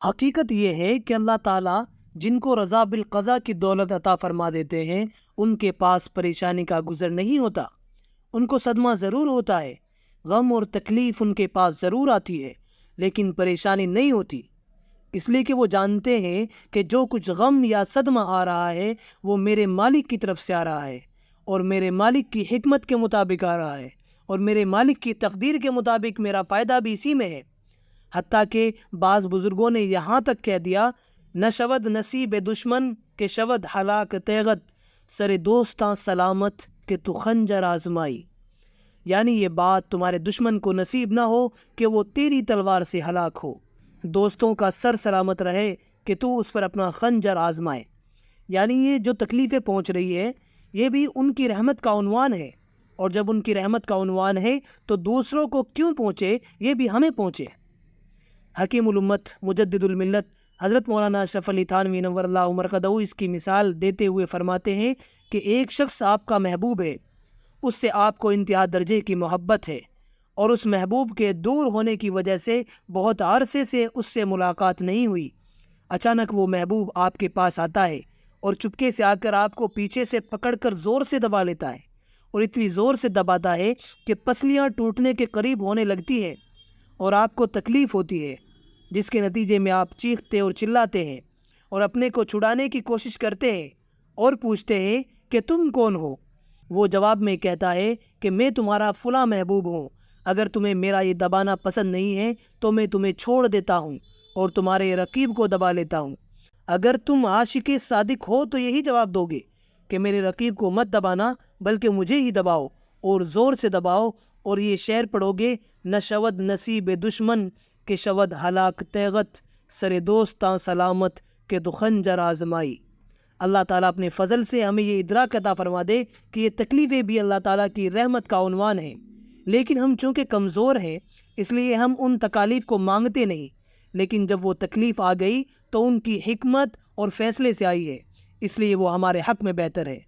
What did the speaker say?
حقیقت یہ ہے کہ اللہ تعالیٰ جن کو رضا بالقضا کی دولت عطا فرما دیتے ہیں ان کے پاس پریشانی کا گزر نہیں ہوتا۔ ان کو صدمہ ضرور ہوتا ہے، غم اور تکلیف ان کے پاس ضرور آتی ہے، لیکن پریشانی نہیں ہوتی، اس لیے کہ وہ جانتے ہیں کہ جو کچھ غم یا صدمہ آ رہا ہے وہ میرے مالک کی طرف سے آ رہا ہے، اور میرے مالک کی حکمت کے مطابق آ رہا ہے، اور میرے مالک کی تقدیر کے مطابق میرا فائدہ بھی اسی میں ہے۔ حتیٰ کہ بعض بزرگوں نے یہاں تک کہہ دیا، نہ شود نصیب دشمن کہ شود ہلاک تیغت، سر دوستاں سلامت کہ تو خنجر آزمائی۔ یعنی یہ بات تمہارے دشمن کو نصیب نہ ہو کہ وہ تیری تلوار سے ہلاک ہو، دوستوں کا سر سلامت رہے کہ تو اس پر اپنا خنجر آزمائے۔ یعنی یہ جو تکلیفیں پہنچ رہی ہے یہ بھی ان کی رحمت کا عنوان ہے، اور جب ان کی رحمت کا عنوان ہے تو دوسروں کو کیوں پہنچے، یہ بھی ہمیں پہنچے۔ حکیم الامت مجدد الملت حضرت مولانا اشرف علی تھانوی نور اللہ مرقدہ اس کی مثال دیتے ہوئے فرماتے ہیں کہ ایک شخص آپ کا محبوب ہے، اس سے آپ کو انتہا درجے کی محبت ہے، اور اس محبوب کے دور ہونے کی وجہ سے بہت عرصے سے اس سے ملاقات نہیں ہوئی۔ اچانک وہ محبوب آپ کے پاس آتا ہے اور چپکے سے آ کر آپ کو پیچھے سے پکڑ کر زور سے دبا لیتا ہے، اور اتنی زور سے دباتا ہے کہ پسلیاں ٹوٹنے کے قریب ہونے لگتی ہیں اور آپ کو تکلیف ہوتی ہے، جس کے نتیجے میں آپ چیختے اور چلاتے ہیں اور اپنے کو چھڑانے کی کوشش کرتے ہیں اور پوچھتے ہیں کہ تم کون ہو؟ وہ جواب میں کہتا ہے کہ میں تمہارا فلاں محبوب ہوں، اگر تمہیں میرا یہ دبانا پسند نہیں ہے تو میں تمہیں چھوڑ دیتا ہوں اور تمہارے رقیب کو دبا لیتا ہوں۔ اگر تم عاشق صادق ہو تو یہی جواب دو گے کہ میرے رقیب کو مت دبانا بلکہ مجھے ہی دباؤ، اور زور سے دباؤ، اور یہ شعر پڑھو گے، نہ شود نصیب دشمن کہ شود ہلاک تیغت، سر دوستاں سلامت کہ تو خنجر آزمائی۔ اللہ تعالیٰ اپنے فضل سے ہمیں یہ ادراک عطا فرما دے کہ یہ تکلیفیں بھی اللہ تعالیٰ کی رحمت کا عنوان ہیں، لیکن ہم چونکہ کمزور ہیں اس لیے ہم ان تکالیف کو مانگتے نہیں، لیکن جب وہ تکلیف آ گئی تو ان کی حکمت اور فیصلے سے آئی ہے، اس لیے وہ ہمارے حق میں بہتر ہے۔